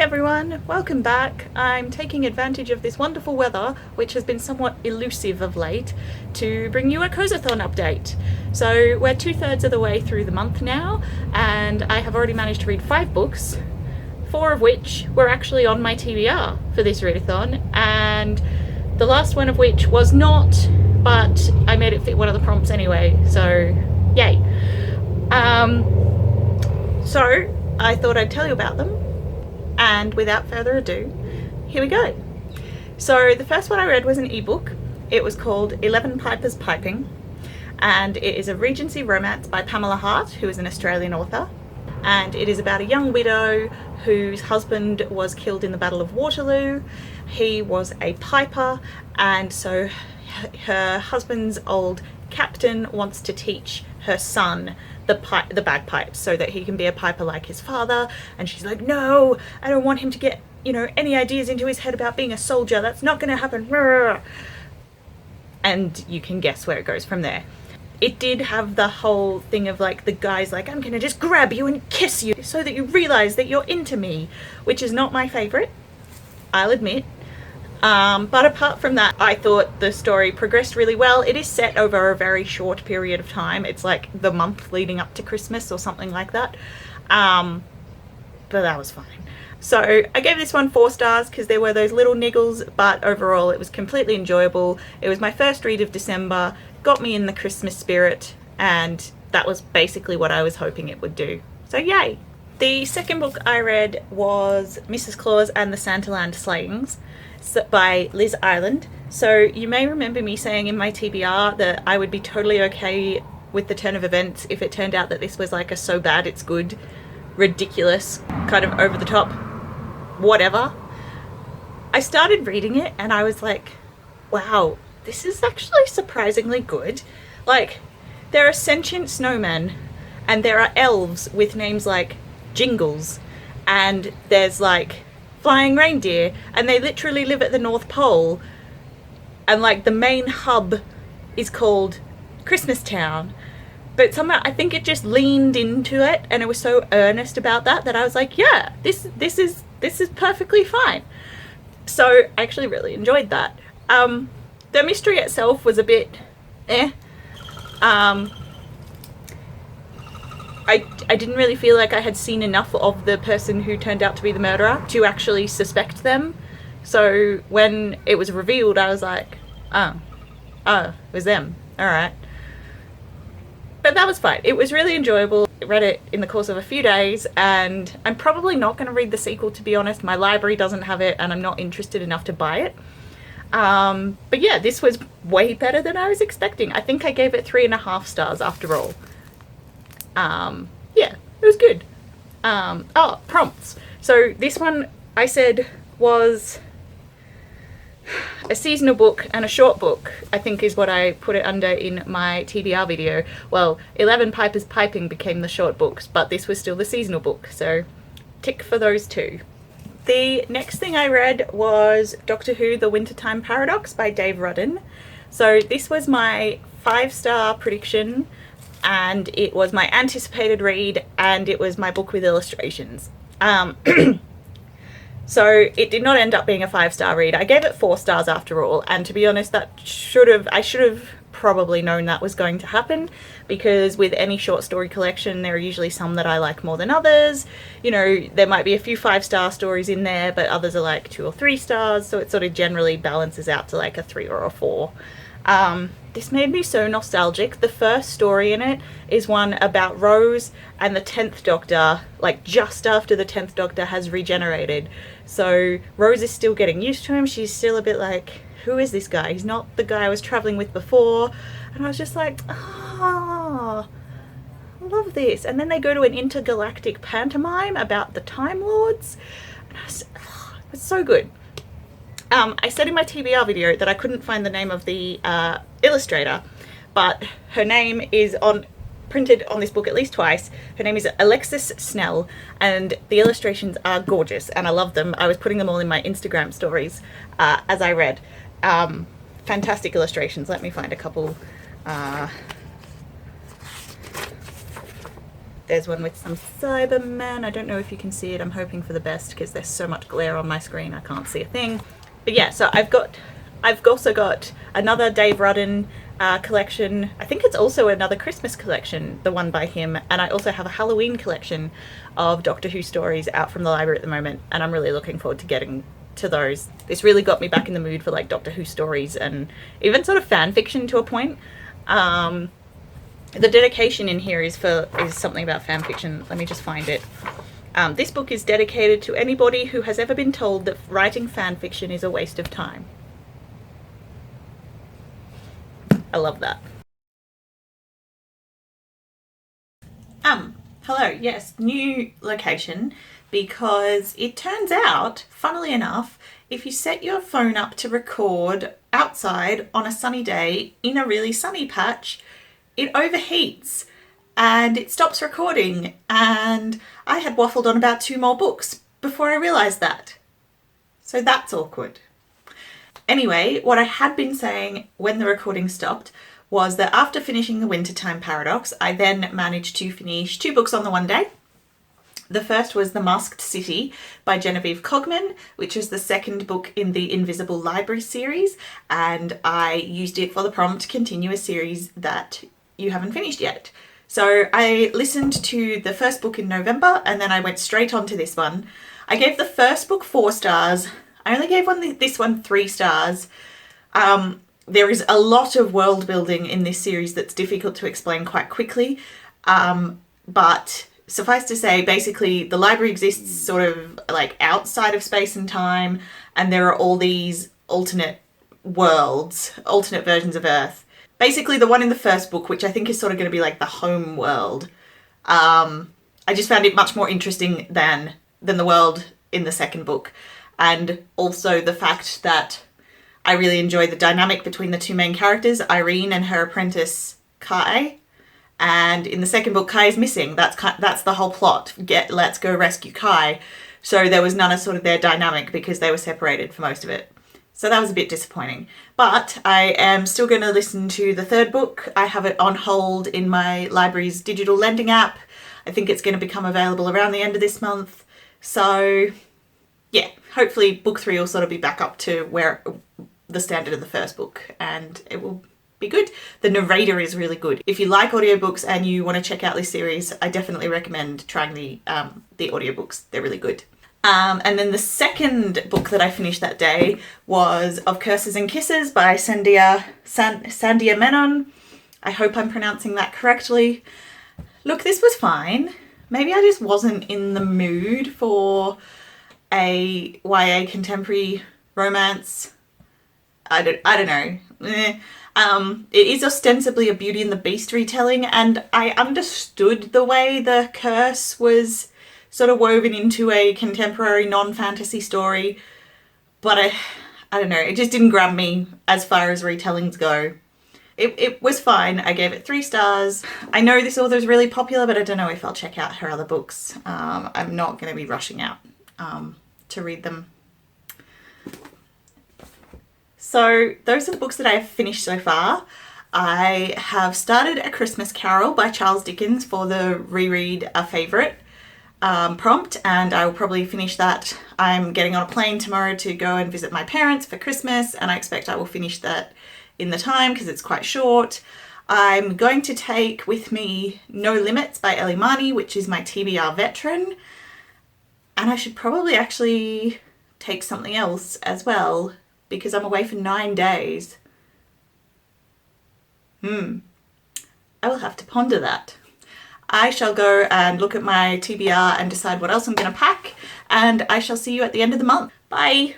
everyone, welcome back. I'm taking advantage of this wonderful weather, which has been somewhat elusive of late, to bring you a Cozathon update. So we're 2/3 of the way through the month now, and I have already managed to read 5 books, 4 of which were actually on my TBR for this readathon, and the last one of which was not, but I made it fit one of the prompts anyway, so yay. So I thought I'd tell you about them. And without further ado, here we go. So the first one I read was an ebook. It was called 11 Pipers Piping, and it is a Regency romance by Pamela Hart, who is an Australian author. And it is about a young widow whose husband was killed in the Battle of Waterloo. He was a piper, and so her husband's old captain wants to teach her son the bagpipes so that he can be a piper like his father. And she's like, no, I don't want him to get, any ideas into his head about being a soldier. That's not going to happen. And you can guess where it goes from there. It did have the whole thing of like the guy's like, I'm going to just grab you and kiss you so that you realize that you're into me, which is not my favorite, I'll admit. But apart from that, I thought the story progressed really well. It is set over a very short period of time. It's like the month leading up to Christmas or something like that. But that was fine. So I gave this one 4 stars because there were those little niggles, but overall it was completely enjoyable. It was my first read of December, got me in the Christmas spirit, and that was basically what I was hoping it would do. So yay! The second book I read was Mrs. Claus and the Santaland Slayings by Liz Ireland. So you may remember me saying in my TBR that I would be totally okay with the turn of events if it turned out that this was like a so bad it's good, ridiculous, kind of over the top, whatever. I started reading it and I was like, wow, this is actually surprisingly good. Like, there are sentient snowmen and there are elves with names like Jingles, and there's like flying reindeer, and they literally live at the North Pole, and like the main hub is called Christmas Town. But somehow I think it just leaned into it, and it was so earnest about that I was like, yeah, this is perfectly fine. So I actually really enjoyed that. The mystery itself was a bit I didn't really feel like I had seen enough of the person who turned out to be the murderer to actually suspect them. So when it was revealed, I was like, oh, it was them. All right. But that was fine. It was really enjoyable. I read it in the course of a few days, and I'm probably not going to read the sequel, to be honest. My library doesn't have it, and I'm not interested enough to buy it. But yeah, this was way better than I was expecting. I think I gave it 3.5 stars after all. Yeah, it was good. Prompts. So this one I said was a seasonal book and a short book, I think is what I put it under in my TBR video. Well, 11 Pipers Piping became the short books, but this was still the seasonal book, so tick for those 2. The next thing I read was Doctor Who: The Wintertime Paradox by Dave Rudden. So this was my 5-star prediction, and it was my anticipated read, and it was my book with illustrations. So it did not end up being a 5-star read. I gave it 4 stars after all, and to be honest, I should have probably known that was going to happen, because with any short story collection there are usually some that I like more than others. There might be a few 5-star stories in there, but others are like 2 or 3 stars, so it sort of generally balances out to like a 3 or a 4. This made me so nostalgic. The first story in it is one about Rose and the 10th Doctor, like just after the 10th Doctor has regenerated. So Rose is still getting used to him. She's still a bit like, who is this guy? He's not the guy I was traveling with before. And I was just like, I love this. And then they go to an intergalactic pantomime about the Time Lords. And it's so good. I said in my TBR video that I couldn't find the name of the illustrator, but her name is printed on this book at least twice. Her name is Alexis Snell, and the illustrations are gorgeous, and I love them. I was putting them all in my Instagram stories as I read. Fantastic illustrations. Let me find a couple. There's one with some Cybermen. I don't know if you can see it. I'm hoping for the best because there's so much glare on my screen I can't see a thing. But yeah, so I've also got another Dave Rudden collection. I think it's also another Christmas collection, the one by him. And I also have a Halloween collection of Doctor Who stories out from the library at the moment. And I'm really looking forward to getting to those. This really got me back in the mood for like Doctor Who stories and even sort of fan fiction to a point. The dedication in here is something about fan fiction. Let me just find it. This book is dedicated to anybody who has ever been told that writing fan fiction is a waste of time. I love that. Hello, yes, new location, because it turns out, funnily enough, if you set your phone up to record outside on a sunny day in a really sunny patch, it overheats and it stops recording, and I had waffled on about 2 more books before I realised that. So that's awkward. Anyway, what I had been saying when the recording stopped was that after finishing the Wintertime Paradox, I then managed to finish 2 books on the one day. The first was The Masked City by Genevieve Cogman, which is the second book in the Invisible Library series, and I used it for the prompt to continue a series that you haven't finished yet. So I listened to the first book in November, and then I went straight on to this one. I gave the first book 4 stars. I only gave this one 3 stars. There is a lot of world building in this series that's difficult to explain quite quickly, but suffice to say, basically the library exists sort of like outside of space and time, and there are all these alternate worlds, alternate versions of Earth. Basically the one in the first book, which I think is sort of going to be like the home world, I just found it much more interesting than the world in the second book. And also the fact that I really enjoy the dynamic between the 2 main characters, Irene and her apprentice Kai. And in the second book, Kai is missing. That's the whole plot. Let's go rescue Kai. So there was none of sort of their dynamic because they were separated for most of it. So that was a bit disappointing. But I am still going to listen to the third book. I have it on hold in my library's digital lending app. I think it's going to become available around the end of this month. So yeah, hopefully book 3 will sort of be back up to where the standard of the first book, and it will be good. The narrator is really good. If you like audiobooks and you want to check out this series, I definitely recommend trying the audiobooks. They're really good. And then the second book that I finished that day was Of Curses and Kisses by Sandhya Menon. I hope I'm pronouncing that correctly. Look, this was fine. Maybe I just wasn't in the mood for a YA contemporary romance. I don't know. It is ostensibly a Beauty and the Beast retelling, and I understood the way the curse was sort of woven into a contemporary non-fantasy story, but I don't know, it just didn't grab me as far as retellings go. It was fine. I gave it 3 stars. I know this author is really popular, but I don't know if I'll check out her other books. I'm not going to be rushing out to read them. So those are the books that I have finished so far. I have started A Christmas Carol by Charles Dickens for the reread a favourite prompt, and I will probably finish that. I'm getting on a plane tomorrow to go and visit my parents for Christmas, and I expect I will finish that in the time because it's quite short. I'm going to take with me No Limits by Ellie Marnie, which is my TBR veteran, and I should probably actually take something else as well, because I'm away for 9 days. I will have to ponder that. I shall go and look at my TBR and decide what else I'm going to pack, and I shall see you at the end of the month. Bye!